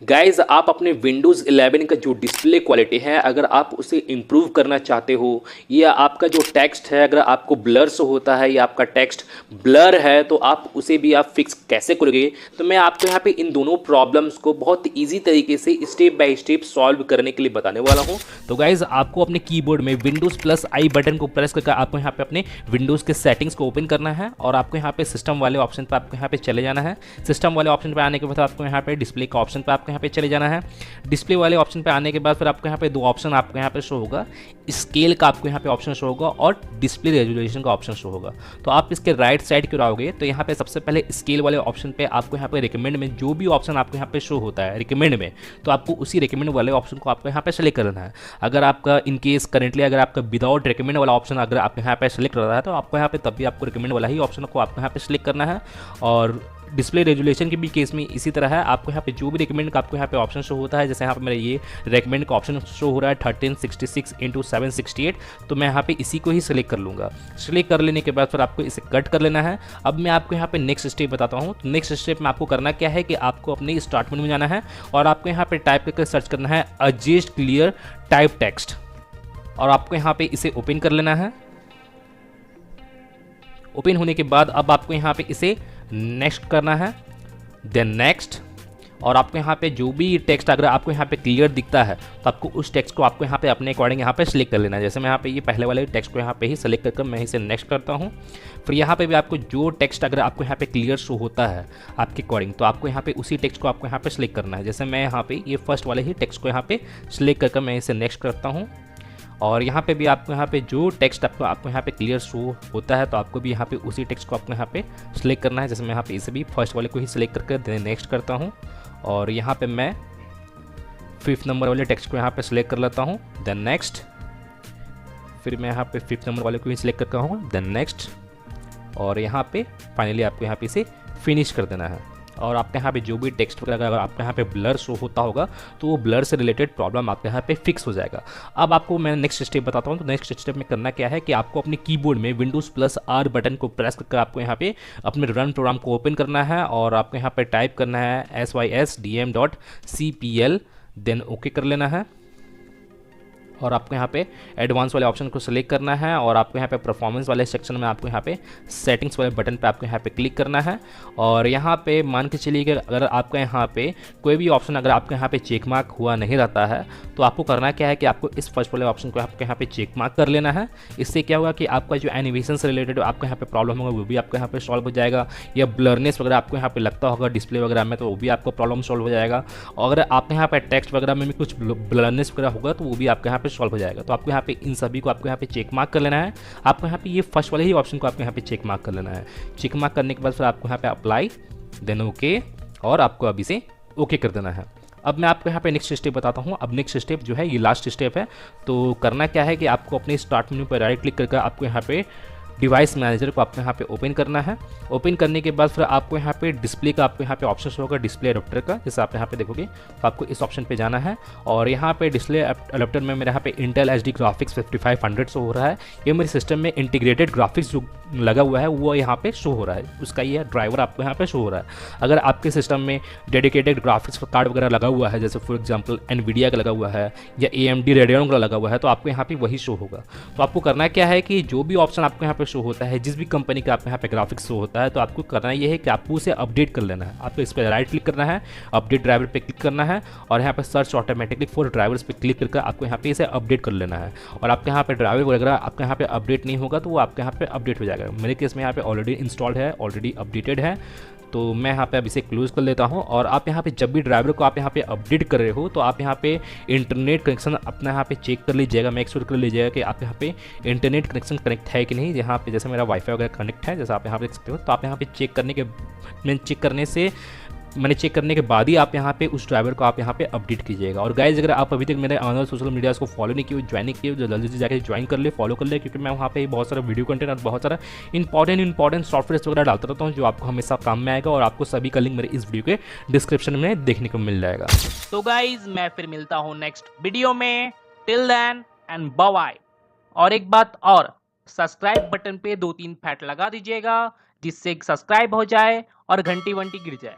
Guys आप अपने Windows 11 का जो डिस्प्ले क्वालिटी है अगर आप उसे इम्प्रूव करना चाहते हो या आपका जो टेक्स्ट है अगर आपको ब्लर से होता है या आपका टेक्स्ट ब्लर है तो आप उसे भी आप फिक्स कैसे करोगे। तो मैं आपको यहाँ पे इन दोनों प्रॉब्लम्स को बहुत इजी तरीके से स्टेप बाय स्टेप सॉल्व करने के लिए बताने वाला हूँ। तो गाइज आपको अपने कीबोर्ड में Windows+I बटन को प्रेस करके आपको यहाँ पे अपने विंडोज़ के सेटिंग्स को ओपन करना है और आपको यहाँ पे सिस्टम वाले ऑप्शन पर आपको यहाँ पे चले जाना है। सिस्टम वाले ऑप्शन पर आने के बाद आपको यहाँ पे डिस्प्ले का ऑप्शन पर यहाँ पे चले जाना है। डिस्प्ले वाले ऑप्शन पे आने के बाद फिर आपको यहाँ पे दो ऑप्शन आपको यहाँ पे शो होगा, स्केल का आपको यहाँ पे ऑप्शन शो होगा और डिस्प्ले रेजोल्यूशन का ऑप्शन शो होगा। तो आप इसके राइट साइड क्यों आओगे तो यहाँ पे सबसे पहले स्केल वाले ऑप्शन पे आपको यहाँ पे रिकमेंड में जो भी ऑप्शन आपको यहाँ पे शो होता है रिकमेंड में, तो आपको उसी रिकमेंड वाले ऑप्शन को आपको यहाँ पे सेलेक्ट करना है। अगर आपका इन केस करेंटली अगर आपका विदाउट रिकमेंड वाला ऑप्शन अगर आप यहाँ पे सेलेक्ट कर रहा है तो आपको यहाँ पे तब भी आपको रिकमेंड वाला ही ऑप्शन को आपको यहाँ पे सेलेक्ट करना है। और डिस्प्ले रेजोल्यूशन के भी केस में इसी तरह है, आपको यहाँ पे जो भी रिकमेंड का आपको यहाँ पे ऑप्शन शो होता है, जैसे यहाँ पे मेरा ये रिकमेंड का ऑप्शन शो हो रहा है 1366x768, तो मैं यहाँ पे इसी को ही सिलेक्ट कर लूँगा। सिलेक्ट कर लेने के बाद फिर आपको इसे कट कर लेना है। अब मैं आपको यहाँ पे नेक्स्ट स्टेप बताता हूँ। तो नेक्स्ट स्टेप में आपको करना क्या है कि आपको अपने स्टार्ट मेनू में जाना है और आपको यहाँ पे टाइप करके सर्च करना है एडजस्ट क्लियर टाइप टेक्स्ट और आपको यहाँ पे इसे ओपन कर लेना है। ओपन होने के बाद अब आपको यहाँ पे इसे नेक्स्ट करना है, देन नेक्स्ट, और आपको यहाँ पे जो भी टेक्स्ट अगर आपको यहाँ पे क्लियर दिखता है तो आपको उस टेक्स्ट को आपको यहाँ पे अपने अकॉर्डिंग यहाँ पे सिलेक्ट कर लेना है। जैसे मैं यहाँ पे ये पहले वाले टेक्स्ट को यहाँ पे ही सिलेक्ट करके मैं इसे नेक्स्ट करता हूँ। फिर यहाँ पे भी आपको जो टेक्स्ट अगर आपको यहाँ पे क्लियर शो होता है आपके अकॉर्डिंग तो आपको यहाँ पे उसी टेक्स्ट को आपको यहाँ पे सिलेक्ट करना है। जैसे मैं यहाँ पे ये फर्स्ट वाले ही टेक्स्ट को यहाँ पे सिलेक्ट करके मैं इसे नेक्स्ट करता हूँ। और यहाँ पे भी आपको यहाँ पे जो टेक्स्ट आपको यहाँ पे क्लियर शो होता है तो आपको भी यहाँ पे उसी टेक्स्ट को आपको यहाँ पे सिलेक्ट करना है। जैसे मैं यहाँ पे इसे भी फर्स्ट वाले को ही सिलेक्ट करके नेक्स्ट करता हूँ और यहाँ पे मैं 5th नंबर वाले टेक्स्ट को यहाँ पे सिलेक्ट कर लेता हूँ, देन नेक्स्ट। फिर मैं यहाँ पे 5th नंबर वाले को ही सिलेक्ट करता हूँ, देन नेक्स्ट, और यहाँ पे फाइनली आपको यहाँ पे इसे फिनिश कर देना है। और आपके यहाँ पे जो भी टेक्स्ट वगैरह अगर आपके यहाँ पे ब्लर शो होता होगा तो वो ब्लर से रिलेटेड प्रॉब्लम आपके यहाँ पे फिक्स हो जाएगा। अब आपको मैं नेक्स्ट स्टेप बताता हूँ। तो नेक्स्ट स्टेप में करना क्या है कि आपको अपने कीबोर्ड में Windows+R बटन को प्रेस करके आपको यहाँ पे अपने रन प्रोग्राम को ओपन करना है और आपको यहाँ पे टाइप करना है sysdm.cpl, देन ओके कर लेना है। और आपको यहाँ पे एडवांस वाले ऑप्शन को सिलेक्ट करना है और आपको यहाँ पे परफॉर्मेंस वाले सेक्शन में आपको यहाँ पे सेटिंग्स वाले बटन पे आपको यहाँ पे क्लिक करना है। और यहाँ पे मान के चलिए कि अगर आपका यहाँ पे कोई भी ऑप्शन अगर आपके यहाँ पे चेक मार्क हुआ नहीं रहता है तो आपको करना क्या है कि आपको इस फर्स्ट वाले ऑप्शन को आपको यहाँ पे चेक मार्क कर लेना है। इससे क्या होगा कि आपका जो एनिमेशन से रिलेटेड आपको यहाँ पे प्रॉब्लम होगा वो भी आपको यहाँ पे सॉल्व हो जाएगा, या ब्लरनेस वगैरह आपको यहाँ पे लगता होगा डिस्प्ले वगैरह में तो वो भी आपको प्रॉब्लम सॉल्व हो जाएगा। और अगर आपके यहाँ पे टेक्स्ट वगैरह में भी कुछ ब्लरनेस वगैरह होगा तो वो भी आपके यहाँ पे सॉल्व हो जाएगा। तो आपको यहाँ पे इन सभी को आपको यहाँ पे चेक मार्क कर लेना है। आपको यहाँ पे ये फर्स्ट वाले ही ऑप्शन को आपको यहाँ पे चेक मार्क कर लेना है। चेक मार्क करने के बाद फिर आपको यहाँ पे अप्लाई, देन ओके, और आपको अभी से ओके कर देना है। अब मैं आपको यहाँ पे नेक्स्ट स्टेप बताता हूँ। अब नेक्स्ट स्टेप जो है ये लास्ट स्टेप है। तो करना क्या है कि आपको अपने स्टार्ट मेन्यू पर राइट क्लिक करके आपको यहाँ पे डिवाइस मैनेजर को आपको यहाँ पे ओपन करना है। ओपन करने के बाद फिर आपको यहाँ पे डिस्प्ले का आपको यहाँ पे ऑप्शन होगा डिस्प्ले अडोप्टर का, जैसे आप यहाँ पे देखोगे तो आपको इस ऑप्शन पे जाना है। और यहाँ पे डिस्प्ले अडोप्टर में मेरे यहाँ पे इंटेल एचडी ग्राफिक्स 5500 शो हो रहा है। ये मेरे सिस्टम में इंटीग्रेटेड ग्राफिक्स जो लगा हुआ है वो यहाँ पे शो हो रहा है, उसका ये ड्राइवर आपको यहाँ पे शो हो रहा है। अगर आपके सिस्टम में डेडिकेटेड ग्राफिक्स कार्ड वगैरह लगा हुआ है, जैसे फॉर एग्जांपल एनवीडिया का लगा हुआ है या AMD रेडियन का लगा हुआ है, तो आपको यहाँ पे वही शो होगा। तो आपको करना क्या है कि जो भी ऑप्शन आपको यहाँ पे शो होता है, जिस भी कंपनी का आपको यहाँ पे ग्राफिक्स शो होता है, तो आपको करना ये है कि आपको उसे अपडेट कर लेना है। आपको इस पर राइट क्लिक करना है, अपडेट ड्राइवर पे क्लिक करना है और यहाँ पे सर्च ऑटोमेटिकली फॉर ड्राइवर्स पे क्लिक करके आपको यहाँ पे इसे अपडेट कर लेना है। और आपके यहाँ पे ड्राइवर वगैरह आपके यहाँ पे अपडेट नहीं होगा तो वो आपके यहाँ पे अपडेट हो जाएगा। मेरे केस में यहाँ पे ऑलरेडी इंस्टॉल्ड है, ऑलरेडी अपडेटेड है, तो मैं यहाँ पे अब इसे क्लोज कर लेता हूँ। और आप यहाँ पे जब भी ड्राइवर को आप यहाँ पे अपडेट कर रहे हो तो आप यहाँ पे इंटरनेट कनेक्शन अपना यहाँ पे चेक कर लीजिएगा, मेक श्योर कर लीजिएगा कि आप यहाँ पे इंटरनेट कनेक्शन कनेक्ट है कि नहीं। यहाँ पे जैसे मेरा वाईफाई वगैरह कनेक्ट है, जैसे आप यहाँ पे देख सकते हो, तो आप यहाँ पे चेक करने के बाद ही आप यहाँ पे उस ड्राइवर को आप यहाँ पे अपडेट कीजिएगा। और गाइज अगर आप अभी तक मेरे अनदर सोशल मीडियाज़ को फॉलो नहीं किए, ज्वाइन नहीं किए, तो जल्दी से जाकर ज्वाइन कर ले, फॉलो कर ले, क्योंकि मैं वहाँ पे बहुत सारा वीडियो कंटेंट और बहुत सारा इंपॉर्टेंट सॉफ्टवेयर वगैरह डालता रहता हूँ जो आपको हमेशा काम में आएगा। और आपको सभी का लिंक मेरे इस वीडियो के डिस्क्रिप्शन में देखने को मिल जाएगा। तो गाइज मैं फिर मिलता हूँ नेक्स्ट वीडियो में। Till then and bye bye. और एक बात और, सब्सक्राइब बटन पे 2-3 फैट लगा दीजिएगा जिससे सब्सक्राइब हो जाए और घंटी वंटी गिर जाए।